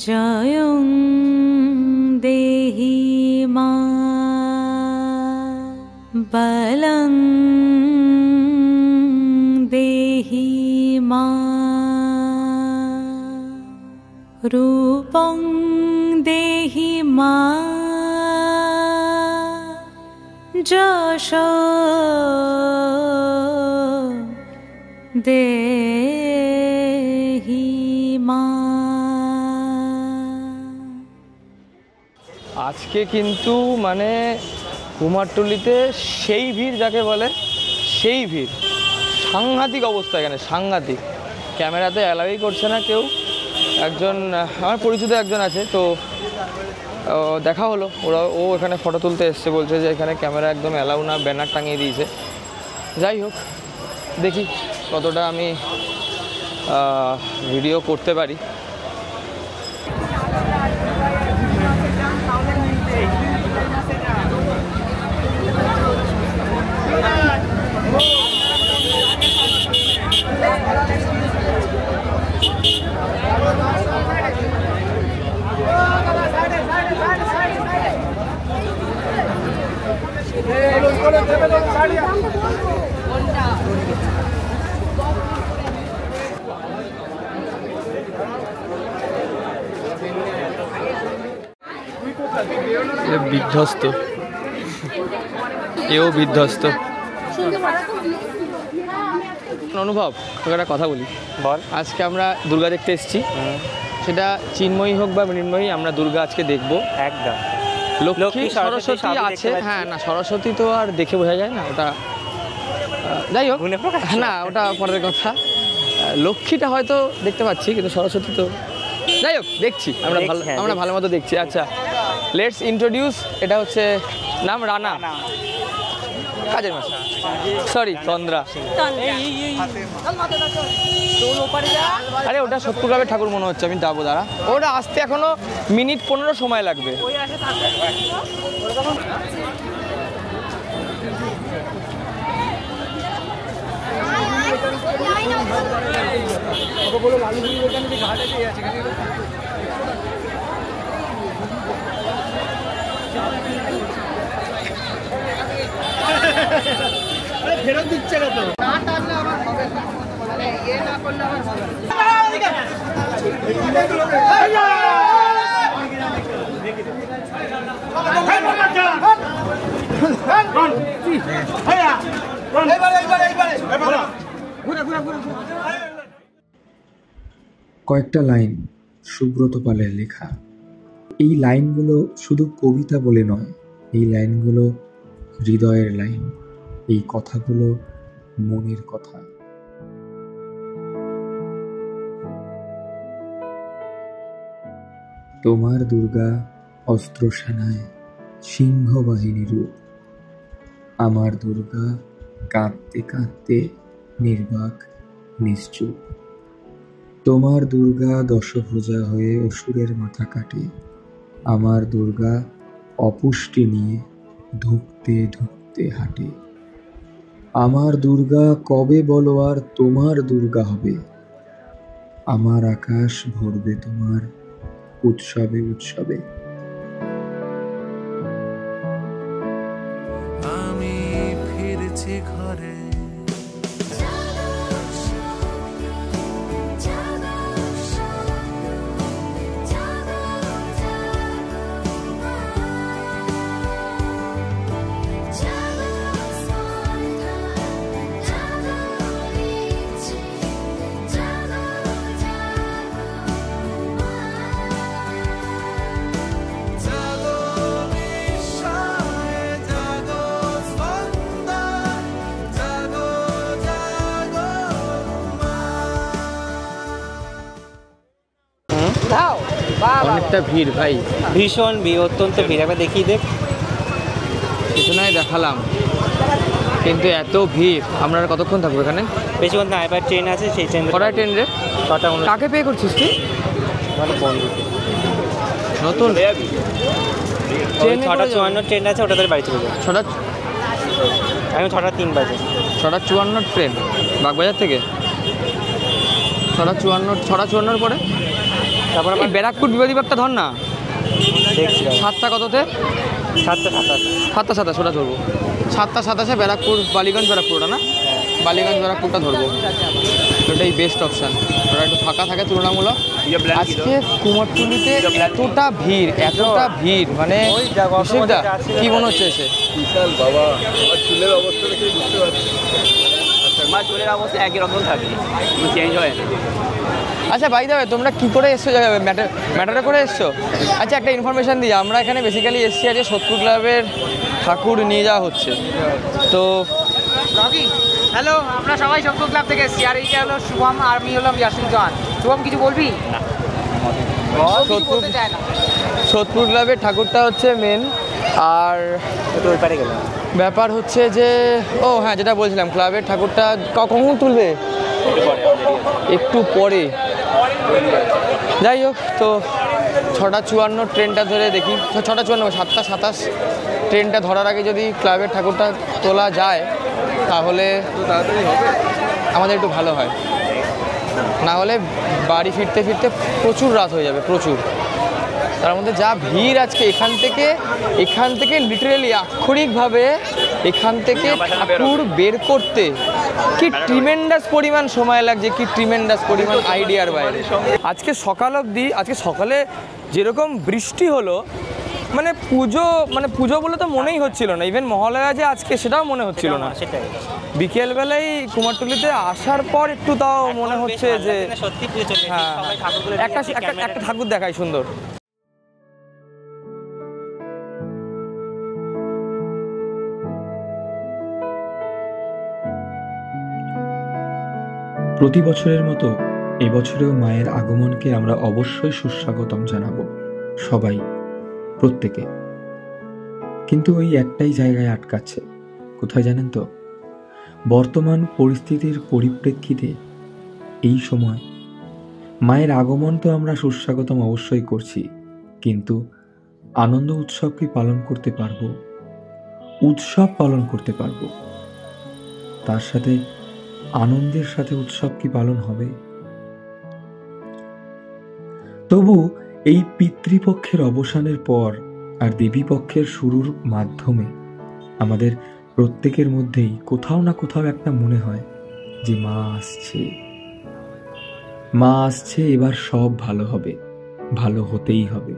জয়ং দেহি মা বলং দেহি মা রূপং দেহি মা যশ দেহি মা। আজকে কিন্তু মানে কুমারটুলিতে সেই ভিড় যাকে বলে, সেই ভিড়, সাংঘাতিক অবস্থা এখানে, সাংঘাতিক। ক্যামেরাতে অ্যালাউই করছে না কেউ। একজন আমার পরিচিত একজন আছে, তো দেখা হলো, ও এখানে ফটো তুলতে এসছে, বলছে যে এখানে ক্যামেরা একদম অ্যালাউ না, ব্যানার টাঙিয়ে দিয়েছে। যাই হোক, দেখি কতটা আমি ভিডিও করতে পারি। বিধ্বস্ত, এও বিধ্বস্ত। অনুভব, তোকে একটা কথা বলি, বল। আজকে আমরা দুর্গা দেখতে এসেছি, সেটা চিন্ময়ী হোক বা মৃন্ময়ী, আমরা দুর্গা আজকে দেখবো। একদম। লক্ষ্মী সরস্বতী আছে, হ্যাঁ না, সরস্বতী তো আর দেখে বোঝা যায় না, ওটা যাই হোক না, ওটা পরের কথা। লক্ষ্মীটা হয়তো দেখতে পাচ্ছি, কিন্তু সরস্বতী তো যাই হোক দেখছি, আমরা ভালো মতো দেখছি। আচ্ছা, লেটস ইন্ট্রোডিউস। এটা হচ্ছে নাম রানা, কাজের মাস, সরি তন্দ্রা। আরে ওটা সত্যগ্রামের ঠাকুর মনে হচ্ছে, আমি যাবো, দাঁড়া, ওটা আসতে এখনো মিনিট 15 সময় লাগবে। ফেরত দিচ্ছে না তো, না টানলে আবার হবে না, মানে ইয়ে না করলে আবার হবে না। কয়েকটা লাইন সুব্রত পালের লেখা। এই লাইনগুলো শুধু কবিতা বলে নয়, এই লাইনগুলো হৃদয়ের লাইন, এই কথাগুলো মনের কথা। তোমার দুর্গা অস্ত্রসেনায় সিংহবাহিনী রূপ, আমার দুর্গা কাঁদতে কাঁদতে নির্বাক নিশ্চুপ। তোমার দুর্গা দশভুজা হয়ে অসুরের মাথা কাটে, আমার দুর্গা অপুষ্টি নিয়ে ধুঁকতে ধুঁকতে হাঁটে। আমার দুর্গা কবে বলো আর তোমার দুর্গা হবে, আমার আকাশ ভরবে তোমার উৎসবে উৎসবে। আমি ফিরছি ঘরে, অনেকটা ভিড় ভাই, ভীষণ ভিড়, অত্যন্ত ভিড়। একবার দেখিয়ে দেখ, কিছু নয় দেখালাম, কিন্তু এত ভিড়। আমরা আর কতক্ষণ থাকবো এখানে? বেশিক্ষণ না, এবার ট্রেন আছে, সেই ট্রেন। কটায় ট্রেন রে? 6টা। কাকে পে করছিস তুই? মানে বন্ধু নতুন ট্রেন, 6টা 54 ট্রেন আছে, ওটাতে বাড়ি চলে যাবে। 6টা, এখন 6টা 3 বাজে। 6:54 ট্রেন বাগবাজার থেকে। 6:54 পরে তারপরে ব্যারাকপুর বিবাদীবাগটা ধর না, দেখছি 7টা কততে? 7:27 ওটা ধরবো। 7:27 ব্যারাকপুর, বালিগঞ্জ ব্যারাকপুর, ওটা না? বালিগঞ্জ ব্যারাকপুরটা ধরবো, ওটাই বেস্ট অপশান। ওটা একটু ফাঁকা থাকে তুলনামূলক। আজকে কুমারটুলিতে এতটা ভিড় মানে কি মনে হচ্ছে এসে? বিশাল বাবা, আমার চুলের অবস্থা দেখে বুঝতে পারছি। আমার চুলের অবস্থা একই রকম থাকে, চেঞ্জ হয় না। আচ্ছা ভাই দাদা, তোমরা কী করে এসছো? ম্যাটারে করে এসছো? আচ্ছা একটা ইনফরমেশান দিই, আমরা এখানে বেসিক্যালি এসছি আজকে সোদপুর ক্লাবের ঠাকুর নিয়ে যাওয়া হচ্ছে। তো হ্যালো, আমরা সবাই সোদপুর ক্লাব থেকে এসেছি, আর এইটা হলো শুভম আর আমি হলাম ইয়াসিন জাহান। শুভম কিছু বলবি? সোদপুর ক্লাবের ঠাকুরটা হচ্ছে মেন। আর ওই পারে গেলাম, ব্যাপার হচ্ছে যে ও হ্যাঁ, যেটা বলছিলাম ক্লাবের ঠাকুরটা কখন তুলবে? একটু পরে। যাই হোক, তো 6:54 ট্রেনটা ধরে দেখি, 6:54 7:27 ট্রেনটা ধরার আগে যদি ক্লাবের ঠাকুরটা তোলা যায় তাহলে আমাদের একটু ভালো হয়। না হলে বাড়ি ফিরতে ফিরতে প্রচুর রাত হয়ে যাবে, প্রচুর। তার মধ্যে যা ভিড় আজকে, এখান থেকে লিটারেলি আক্ষরিকভাবে এখান থেকে ঠাকুর বের করতে কি ট্রিমেন্ডাস পরিমাণ সময় লাগছে, কি ট্রিমেন্ডাস পরিমাণ আইডিয়ার বাইরে। আজকে সকালে যেরকম বৃষ্টি হলো, মানে পুজো বলে তো মনেই হচ্ছিল না। ইভেন মহালয়া যে আজকে সেটাও মনে হচ্ছিল না। বিকেলবেলায় কুমারটুলিতে আসার পর একটু তাও মনে হচ্ছে যে হ্যাঁ, একটা ঠাকুর দেখাই সুন্দর। প্রতি বছরের মতো এবছরেও মায়ের আগমনকে আমরা অবশ্যই সুস্বাগতম জানাবো, সবাই, প্রত্যেকে। কিন্তু ওই একটাই জায়গায় আটকাচ্ছে। কোথায় জানেন তো? বর্তমান পরিস্থিতির পরিপ্রেক্ষিতে এই সময় মায়ের আগমন তো আমরা সুস্বাগতম অবশ্যই করছি, কিন্তু আনন্দ উৎসব কি পালন করতে পারবো? উৎসব পালন করতে পারবো? তার সাথে আনন্দের সাথে উৎসব কি পালন হবে? তবু এই পিতৃপক্ষের অবসানের পর আর দেবীপক্ষের শুরুর মাধ্যমে আমাদের প্রত্যেকের মধ্যেই কোথাও না কোথাও একটা মনে হয় যে মা আসছে, এবার সব ভালো হবে, ভালো হতেই হবে।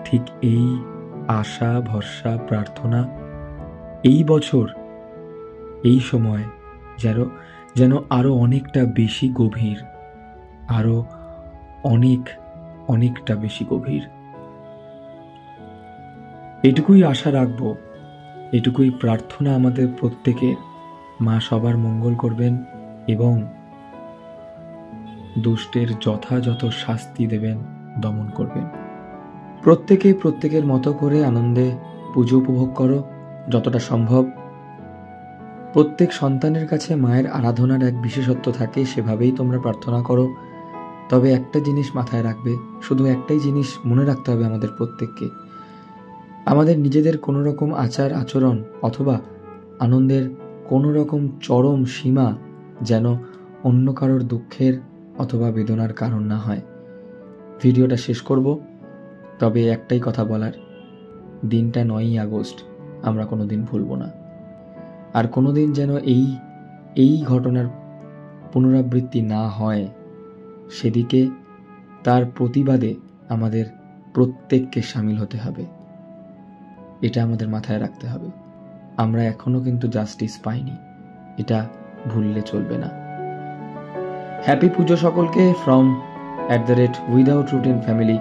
ঠিক এই আশা, ভরসা, প্রার্থনা এই বছর, এই সময় যেন আরো অনেকটা বেশি গভীর, আরো অনেকটা বেশি গভীর। এটুকুই আশা রাখবো, এটুকুই প্রার্থনা আমাদের প্রত্যেকের। মা সবার মঙ্গল করবেন এবং দুষ্টের যথাযথ শাস্তি দেবেন, দমন করবেন। প্রত্যেকে প্রত্যেকের মতো করে আনন্দে পুজো উপভোগ করো যতটা সম্ভব। প্রত্যেক সন্তানের কাছে মায়ের আরাধনার এক বিশেষত্ব থাকে, সেভাবেই তোমরা প্রার্থনা করো। তবে একটা জিনিস মাথায় রাখবে, শুধু একটাই জিনিস মনে রাখতে হবে আমাদের প্রত্যেককে, আমাদের নিজেদের কোনো রকম আচার আচরণ অথবা আনন্দের কোনো রকম চরম সীমা যেন অন্য কারোর দুঃখের অথবা বেদনার কারণ না হয়। ভিডিওটা শেষ করব, তবে একটাই কথা বলার, দিনটা 9ই আগস্ট আমরা কোনো দিন ভুলব না। আর কোনো দিন যেন এই ঘটনার পুনরাবৃত্তি না হয়, সেদিকে তার প্রতিবাদে আমাদের প্রত্যেককে সামিল হতে হবে। এটা আমাদের মাথায় রাখতে হবে। আমরা এখনো কিন্তু জাস্টিস পাইনি, এটা ভুললে চলবে না। হ্যাপি পুজো সকলকে ফ্রম @without routine family।